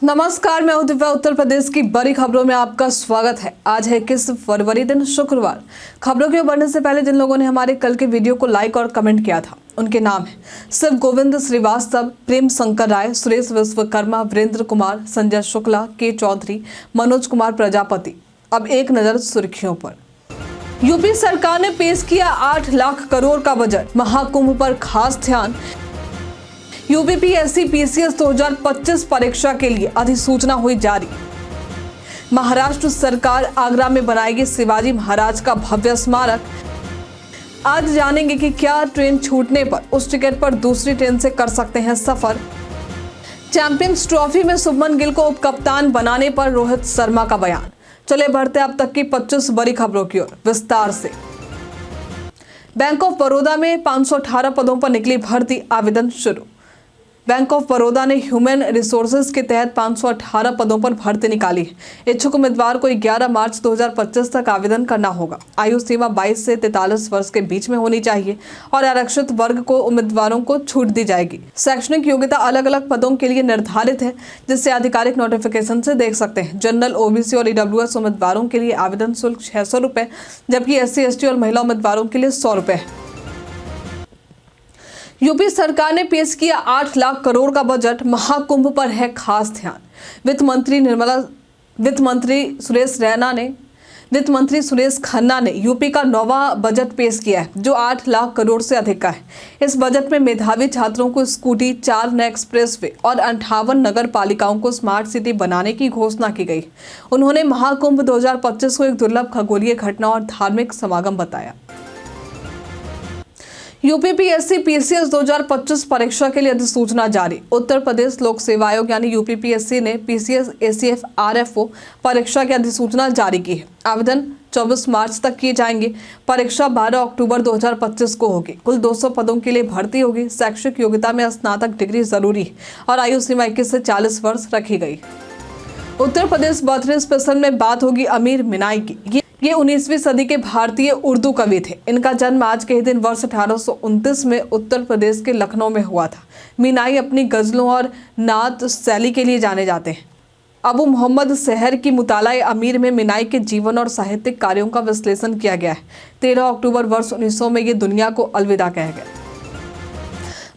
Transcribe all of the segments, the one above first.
नमस्कार, मैं दिव्या। उत्तर प्रदेश की बड़ी खबरों में आपका स्वागत है। आज है 21 फरवरी, दिन शुक्रवार। खबरों के बढ़ने से पहले जिन लोगों ने हमारे कल के वीडियो को लाइक और कमेंट किया था उनके नाम है शिव गोविंद श्रीवास्तव, प्रेम शंकर राय, सुरेश विश्वकर्मा, वीरेंद्र कुमार, संजय शुक्ला, के चौधरी, मनोज कुमार प्रजापति। अब एक नजर सुर्खियों पर। यूपी सरकार ने पेश किया 8 लाख करोड़ का बजट, महाकुंभ पर खास ध्यान। यूपीपीएससी पीसीएस 2025 परीक्षा के लिए अधिसूचना हुई जारी। महाराष्ट्र सरकार आगरा में बनाएगी शिवाजी महाराज का भव्य स्मारक। आज जानेंगे कि क्या ट्रेन छूटने पर उस टिकट पर दूसरी ट्रेन से कर सकते हैं सफर। चैंपियंस ट्रॉफी में शुभमन गिल को उपकप्तान बनाने पर रोहित शर्मा का बयान। चले बढ़ते अब तक की 25 बड़ी खबरों की ओर विस्तार से। बैंक ऑफ बड़ौदा में 518 पदों पर निकली भर्ती, आवेदन शुरू। बैंक ऑफ बड़ौदा ने ह्यूमन रिसोर्सेज के तहत 518 पदों पर भर्ती निकाली है। इच्छुक उम्मीदवार को 11 मार्च 2025 तक आवेदन करना होगा। आयु सीमा 22 से 43 वर्ष के बीच में होनी चाहिए और आरक्षित वर्ग को उम्मीदवारों को छूट दी जाएगी। शैक्षणिक योग्यता अलग अलग पदों के लिए निर्धारित है, जिससे आधिकारिक नोटिफिकेशन से देख सकते हैं। जनरल, ओबीसी और ईडब्ल्यूएस उम्मीदवारों के लिए आवेदन शुल्क 600 रुपए, जबकि SC, ST और महिला उम्मीदवारों के लिए 100 रुपए है। यूपी सरकार ने पेश किया 8 लाख करोड़ का बजट, महाकुंभ पर है खास ध्यान। वित्त मंत्री सुरेश खन्ना ने यूपी का 9वां बजट पेश किया है, जो 8 लाख करोड़ से अधिक का है। इस बजट में मेधावी छात्रों को स्कूटी, 4 नए एक्सप्रेसवे और 58 नगर पालिकाओं को स्मार्ट सिटी बनाने की घोषणा की गई। उन्होंने महाकुंभ 2025 को एक दुर्लभ खगोलीय घटना और धार्मिक समागम बताया। यूपीपीएससी पीसीएस 2025 परीक्षा के लिए अधिसूचना जारी। उत्तर प्रदेश लोक सेवा आयोग यानी यूपीपीएससी ने पीसीएस एसीएफ आरएफओ परीक्षा की अधिसूचना जारी की है। आवेदन 24 मार्च तक किए जाएंगे। परीक्षा 12 अक्टूबर 2025 को होगी। कुल 200 पदों के लिए भर्ती होगी। शैक्षिक योग्यता में स्नातक डिग्री जरूरी है और आयु सीमा 21 से 40 वर्ष रखी गई। उत्तर प्रदेश बर्थडे स्पेशल में बात होगी अमीर मिनाई की। ये 19वीं सदी के भारतीय उर्दू कवि थे। इनका जन्म आज के ही दिन वर्ष 1829 में उत्तर प्रदेश के लखनऊ में हुआ था। मीनाई अपनी गजलों और नात शैली के लिए जाने जाते हैं। अबू मोहम्मद शहर की मुताला अमीर में मीनाई के जीवन और साहित्यिक कार्यों का विश्लेषण किया गया है। 13 अक्टूबर वर्ष 1900 में ये दुनिया को अलविदा कह गए।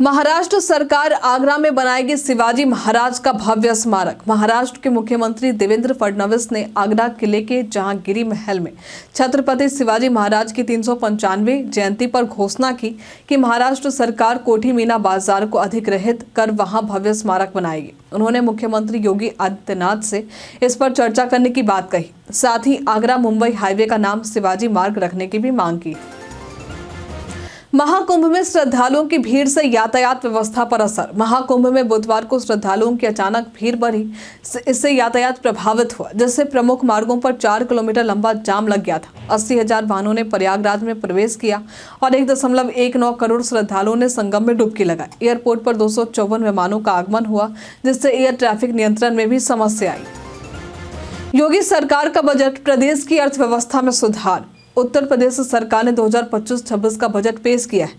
महाराष्ट्र सरकार आगरा में बनाएगी शिवाजी महाराज का भव्य स्मारक। महाराष्ट्र के मुख्यमंत्री देवेंद्र फडणवीस ने आगरा किले के जहांगीरी महल में छत्रपति शिवाजी महाराज की 395वीं जयंती पर घोषणा की कि महाराष्ट्र सरकार कोठी मीना बाजार को अधिग्रहित कर वहां भव्य स्मारक बनाएगी। उन्होंने मुख्यमंत्री योगी आदित्यनाथ से इस पर चर्चा करने की बात कही। साथ ही आगरा मुंबई हाईवे का नाम शिवाजी मार्ग रखने की भी मांग की। महाकुंभ में श्रद्धालुओं की भीड़ से यातायात व्यवस्था पर असर। महाकुंभ में बुधवार को श्रद्धालुओं की अचानक भीड़ बढ़ी। इससे यातायात प्रभावित हुआ, जिससे प्रमुख मार्गों पर 4 किलोमीटर लंबा जाम लग गया था। 80,000 वाहनों ने प्रयागराज में प्रवेश किया और 1.19 करोड़ श्रद्धालुओं ने संगम में डुबकी लगाई। एयरपोर्ट पर 254 विमानों का आगमन हुआ, जिससे एयर ट्रैफिक नियंत्रण में भी समस्या आई। योगी सरकार का बजट, प्रदेश की अर्थव्यवस्था में सुधार। उत्तर प्रदेश सरकार ने 2025-26 का बजट पेश किया है।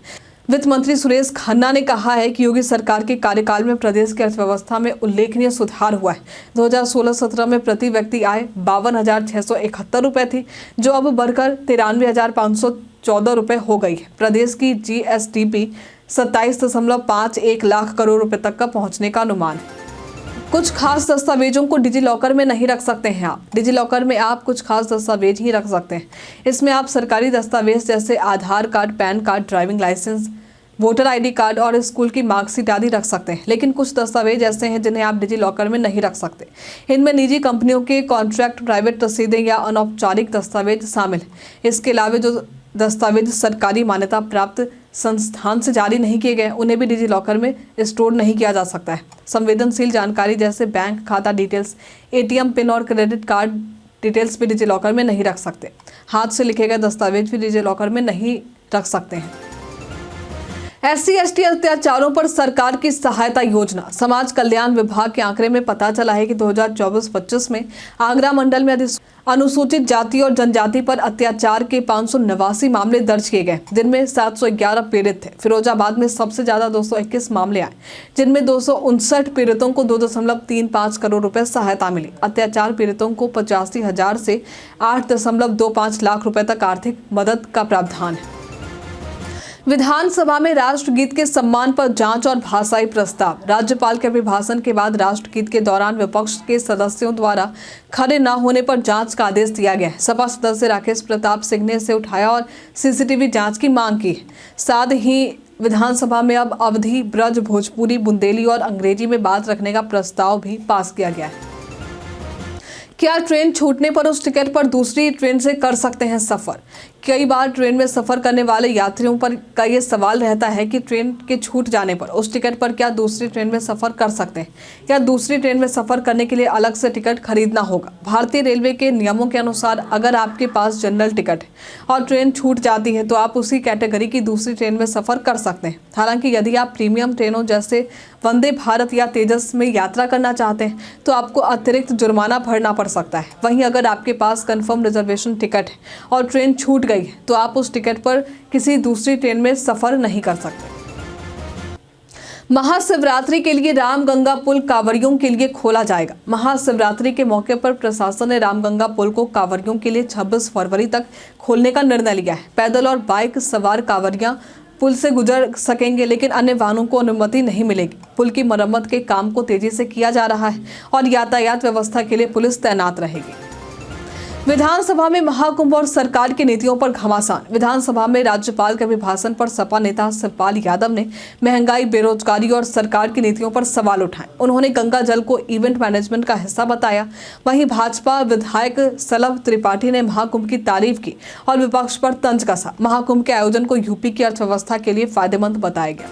वित्त मंत्री सुरेश खन्ना ने कहा है कि योगी सरकार के कार्यकाल में प्रदेश की अर्थव्यवस्था में उल्लेखनीय सुधार हुआ है। 2016-17 में प्रति व्यक्ति आय 52,671 रुपए थी, जो अब बढ़कर 93,514 रुपए हो गई है। प्रदेश की GSDP 27.51 लाख करोड़ रुपए तक का पहुंचने का अनुमान है। कुछ खास दस्तावेजों को डिजी लॉकर में नहीं रख सकते हैं आप। डिजी लॉकर में आप कुछ खास दस्तावेज ही रख सकते हैं। इसमें आप सरकारी दस्तावेज जैसे Aadhaar card, PAN card, driving licence, voter ID card और स्कूल की मार्कशीट आदि रख सकते हैं। लेकिन कुछ दस्तावेज ऐसे हैं जिन्हें आप डिजी लॉकर में नहीं रख सकते। इनमें निजी कंपनियों के कॉन्ट्रैक्ट, प्राइवेट रसीदें या अनौपचारिक दस्तावेज शामिल हैं। इसके अलावा जो दस्तावेज सरकारी मान्यता प्राप्त संस्थान से जारी नहीं किए गए, उन्हें भी डिजी लॉकर में स्टोर नहीं किया जा सकता है। संवेदनशील जानकारी जैसे बैंक खाता डिटेल्स, ATM पिन और क्रेडिट कार्ड डिटेल्स भी डिजी लॉकर में नहीं रख सकते। हाथ से लिखे गए दस्तावेज भी डिजी लॉकर में नहीं रख सकते हैं। SC/ST अत्याचारों पर सरकार की सहायता योजना। समाज कल्याण विभाग के आंकड़े में पता चला है कि 2024-25 में आगरा मंडल में अनुसूचित जाति और जनजाति पर अत्याचार के 589 मामले दर्ज किए गए, जिनमें 711 पीड़ित थे। फिरोजाबाद में सबसे ज्यादा 221 मामले आए, जिनमें 259 पीड़ितों को 2.35 करोड़ रुपए सहायता मिली। अत्याचार पीड़ितों को 85,000 से 8.25 लाख रुपए तक आर्थिक मदद का प्रावधान है। विधानसभा में राष्ट्रगीत के सम्मान पर जांच और भाषाई प्रस्ताव। राज्यपाल के अभिभाषण के बाद राष्ट्रगीत के दौरान विपक्ष के सदस्यों द्वारा खड़े न होने पर जांच का आदेश दिया गया है। सपा सदस्य राकेश प्रताप सिंह ने इसे उठाया और CCTV जांच की मांग की। साथ ही विधानसभा में अब अवधी, ब्रज, भोजपुरी, बुंदेली और अंग्रेजी में बात रखने का प्रस्ताव भी पास किया गया है। क्या ट्रेन छूटने पर उस टिकट पर दूसरी ट्रेन से कर सकते हैं सफर? कई बार ट्रेन में सफर करने वाले यात्रियों पर का ये सवाल रहता है कि ट्रेन के छूट जाने पर उस टिकट पर क्या दूसरी ट्रेन में सफर कर सकते हैं या दूसरी ट्रेन में सफर करने के लिए अलग से टिकट खरीदना होगा। भारतीय रेलवे के नियमों के अनुसार अगर आपके पास जनरल टिकट है और ट्रेन छूट जाती है तो आप उसी कैटेगरी की दूसरी ट्रेन में सफर कर सकते हैं। हालांकि यदि आप प्रीमियम ट्रेनों जैसे वंदे भारत या तेजस में यात्रा करना चाहते हैं तो आपको अतिरिक्त जुर्माना भरना पड़ सकता है। वहीं अगर आपके पास कंफर्म रिजर्वेशन टिकट है और ट्रेन छूट गई तो आप उस टिकट पर किसी दूसरी ट्रेन में सफर नहीं कर सकते। महाशिवरात्रि के लिए रामगंगा पुल कांवरियों के लिए खोला जाएगा। महाशिवरात्रि के मौके पर प्रशासन ने रामगंगा पुल को कांवरियों के लिए 26 फरवरी तक खोलने का निर्णय लिया है। पैदल और बाइक सवार कांवरियां पुल से गुजर सकेंगे, लेकिन अन्य वाहनों को अनुमति नहीं मिलेगी। पुल की मरम्मत के काम को तेजी से किया जा रहा है और यातायात व्यवस्था के लिए पुलिस तैनात रहेगी। विधानसभा में महाकुंभ और सरकार की नीतियों पर घमासान। विधानसभा में राज्यपाल के अभिभाषण पर सपा नेता शिवपाल यादव ने महंगाई, बेरोजगारी और सरकार की नीतियों पर सवाल उठाए। उन्होंने गंगा जल को इवेंट मैनेजमेंट का हिस्सा बताया। वहीं भाजपा विधायक सलभ त्रिपाठी ने महाकुंभ की तारीफ की और विपक्ष पर तंज कसा। महाकुंभ के आयोजन को यूपी की अर्थव्यवस्था के लिए फायदेमंद बताया गया।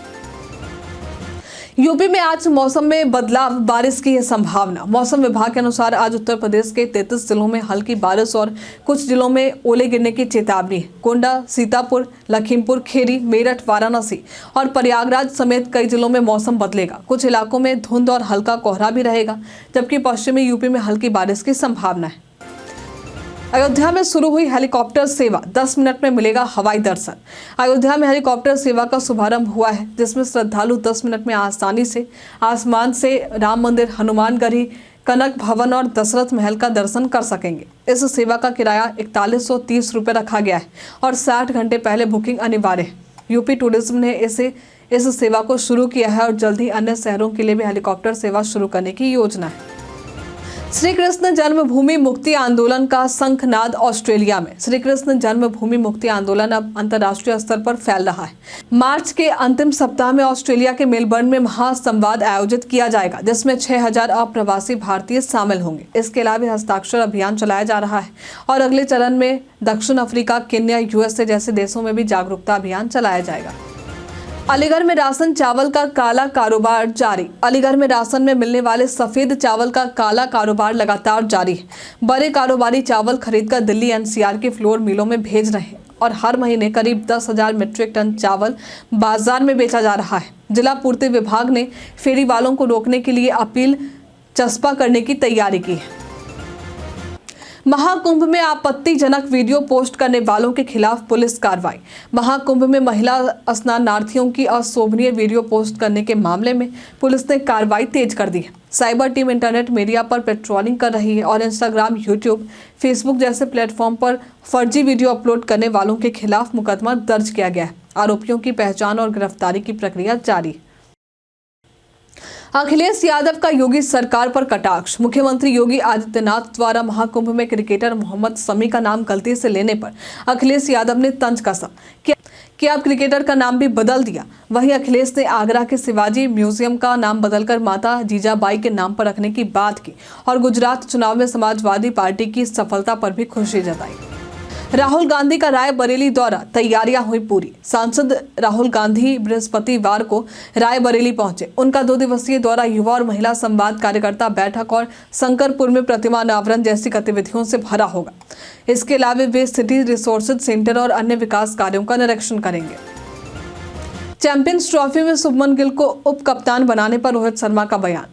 यूपी में आज मौसम में बदलाव, बारिश की है संभावना। मौसम विभाग के अनुसार आज उत्तर प्रदेश के 33 जिलों में हल्की बारिश और कुछ जिलों में ओले गिरने की चेतावनी है। गोंडा, सीतापुर, लखीमपुर खीरी, मेरठ, वाराणसी और प्रयागराज समेत कई जिलों में मौसम बदलेगा। कुछ इलाकों में धुंध और हल्का कोहरा भी रहेगा, जबकि पश्चिमी यूपी में हल्की बारिश की संभावना है। अयोध्या में शुरू हुई हेलीकॉप्टर सेवा, 10 मिनट में मिलेगा हवाई दर्शन। अयोध्या में हेलीकॉप्टर सेवा का शुभारंभ हुआ है, जिसमें श्रद्धालु 10 मिनट में आसानी से आसमान से राम मंदिर, हनुमानगढ़ी, कनक भवन और दशरथ महल का दर्शन कर सकेंगे। इस सेवा का किराया 4130 रुपये रखा गया है और 60 घंटे पहले बुकिंग अनिवार्य है। यूपी टूरिज्म ने इस सेवा को शुरू किया है और जल्द ही अन्य शहरों के लिए भी हेलीकॉप्टर सेवा शुरू करने की योजना है। श्री कृष्ण जन्मभूमि मुक्ति आंदोलन का शंखनाद ऑस्ट्रेलिया में। श्री कृष्ण जन्मभूमि मुक्ति आंदोलन अब अंतर्राष्ट्रीय स्तर पर फैल रहा है। मार्च के अंतिम सप्ताह में ऑस्ट्रेलिया के मेलबर्न में महासंवाद आयोजित किया जाएगा, जिसमें 6000 अप्रवासी भारतीय शामिल होंगे। इसके अलावा हस्ताक्षर अभियान चलाया जा रहा है और अगले चरण में दक्षिण अफ्रीका, केन्या, USA जैसे देशों में भी जागरूकता अभियान चलाया जाएगा। अलीगढ़ में राशन चावल का काला कारोबार जारी। अलीगढ़ में राशन में मिलने वाले सफेद चावल का काला कारोबार लगातार जारी है। बड़े कारोबारी चावल खरीदकर दिल्ली NCR के फ्लोर मिलों में भेज रहे हैं और हर महीने करीब 10,000 मीट्रिक टन चावल बाजार में बेचा जा रहा है। जिला पूर्ति विभाग ने फेरी वालों को रोकने के लिए अपील चस्पा करने की तैयारी की है। महाकुंभ में आपत्तिजनक वीडियो पोस्ट करने वालों के खिलाफ पुलिस कार्रवाई। महाकुंभ में महिला स्नानार्थियों की अशोभनीय वीडियो पोस्ट करने के मामले में पुलिस ने कार्रवाई तेज कर दी है। साइबर टीम इंटरनेट मीडिया पर पेट्रोलिंग कर रही है और इंस्टाग्राम, यूट्यूब, फेसबुक जैसे प्लेटफॉर्म पर फर्जी वीडियो अपलोड करने वालों के खिलाफ मुकदमा दर्ज किया गया है। आरोपियों की पहचान और गिरफ्तारी की प्रक्रिया जारी है। अखिलेश यादव का योगी सरकार पर कटाक्ष। मुख्यमंत्री योगी आदित्यनाथ द्वारा महाकुंभ में क्रिकेटर मोहम्मद शमी का नाम गलती से लेने पर अखिलेश यादव ने तंज कसा कि आप क्रिकेटर का नाम भी बदल दिया। वहीं अखिलेश ने आगरा के शिवाजी म्यूजियम का नाम बदलकर माता जीजाबाई के नाम पर रखने की बात की और गुजरात चुनाव में समाजवादी पार्टी की सफलता पर भी खुशी जताई। राहुल गांधी का रायबरेली दौरा, तैयारियां हुई पूरी। सांसद राहुल गांधी बृहस्पतिवार को रायबरेली पहुंचे। उनका 2 दिवसीय दौरा युवा और महिला संवाद, कार्यकर्ता बैठक और शंकरपुर में प्रतिमा अनावरण जैसी गतिविधियों से भरा होगा। इसके अलावा वे सिटी रिसोर्सेज सेंटर और अन्य विकास कार्यों का निरीक्षण करेंगे। चैंपियंस ट्रॉफी में शुभमन गिल को उप कप्तान बनाने पर रोहित शर्मा का बयान।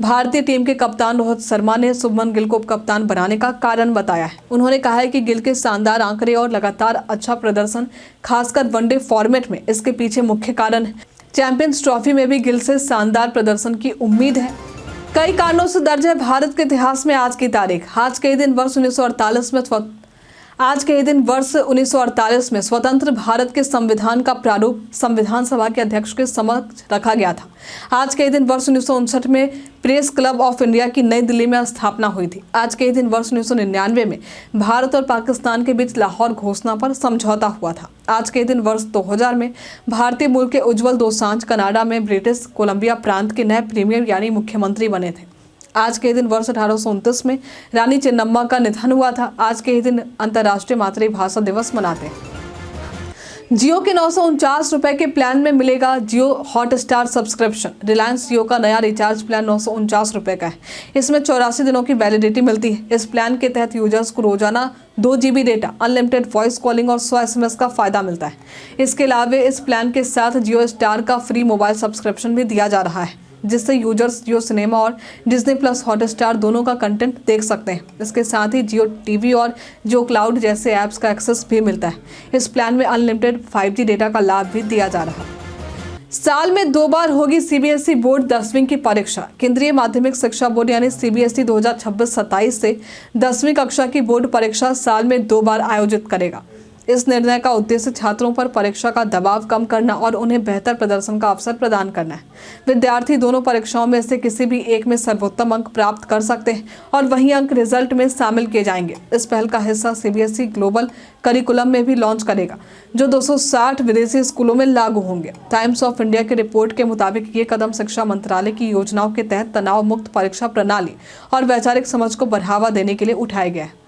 भारतीय टीम के कप्तान रोहित शर्मा ने शुभमन गिल को उप कप्तान बनाने का कारण बताया है। उन्होंने कहा है कि गिल के शानदार आंकड़े और लगातार अच्छा प्रदर्शन, खासकर वनडे फॉर्मेट में, इसके पीछे मुख्य कारण है। चैंपियंस ट्रॉफी में भी गिल से शानदार प्रदर्शन की उम्मीद है। कई कारणों से दर्ज है भारत के इतिहास में आज की तारीख। आज के दिन वर्ष 1948 में स्वतंत्र भारत के संविधान का प्रारूप संविधान सभा के अध्यक्ष के समक्ष रखा गया था। आज के दिन वर्ष 1959 में प्रेस क्लब ऑफ इंडिया की नई दिल्ली में स्थापना हुई थी। आज के दिन वर्ष 1999 में भारत और पाकिस्तान के बीच लाहौर घोषणा पर समझौता हुआ था। आज के दिन वर्ष 2000 में भारतीय मूल के उज्जवल दोसांझ कनाडा में ब्रिटिश कोलंबिया प्रांत के नए प्रीमियर यानी मुख्यमंत्री बने थे। आज के दिन वर्ष 1829 में रानी चेन्नम्मा का निधन हुआ था। आज के ही दिन अंतर्राष्ट्रीय मातृभाषा दिवस मनाते हैं। जियो के 949 रुपए के प्लान में मिलेगा जियो हॉटस्टार सब्सक्रिप्शन। रिलायंस जियो का नया रिचार्ज प्लान 949 रुपए का है। इसमें 84 दिनों की वैलिडिटी मिलती है। इस प्लान के तहत यूजर्स को रोजाना 2 GB data, unlimited voice calling और 100 SMS का फायदा मिलता है। इसके अलावा इस प्लान के साथ जियो स्टार का फ्री मोबाइल सब्सक्रिप्शन भी दिया जा रहा है, जिससे यूजर्स जियो सिनेमा और डिज्नी प्लस हॉटस्टार दोनों का कंटेंट देख सकते हैं। इसके साथ ही जियो टीवी और जियो क्लाउड जैसे ऐप्स का एक्सेस भी मिलता है। इस प्लान में अनलिमिटेड 5G डेटा का लाभ भी दिया जा रहा है। साल में 2 बार होगी CBSE बोर्ड 10वीं की परीक्षा। केंद्रीय माध्यमिक शिक्षा बोर्ड यानी CBSE 2026-27 से 10वीं कक्षा की बोर्ड परीक्षा साल में 2 बार आयोजित करेगा। इस निर्णय का उद्देश्य छात्रों पर परीक्षा का दबाव कम करना और उन्हें बेहतर प्रदर्शन का अवसर प्रदान करना है। विद्यार्थी दोनों परीक्षाओं में से किसी भी एक में सर्वोत्तम अंक प्राप्त कर सकते हैं और वही अंक रिजल्ट में शामिल किए जाएंगे। इस पहल का हिस्सा CBSE ग्लोबल करिकुलम में भी लॉन्च करेगा, जो 260 विदेशी स्कूलों में लागू होंगे। टाइम्स ऑफ इंडिया की रिपोर्ट के मुताबिक ये कदम शिक्षा मंत्रालय की योजनाओं के तहत तनाव मुक्त परीक्षा प्रणाली और वैचारिक समझ को बढ़ावा देने के लिए उठाया गया है।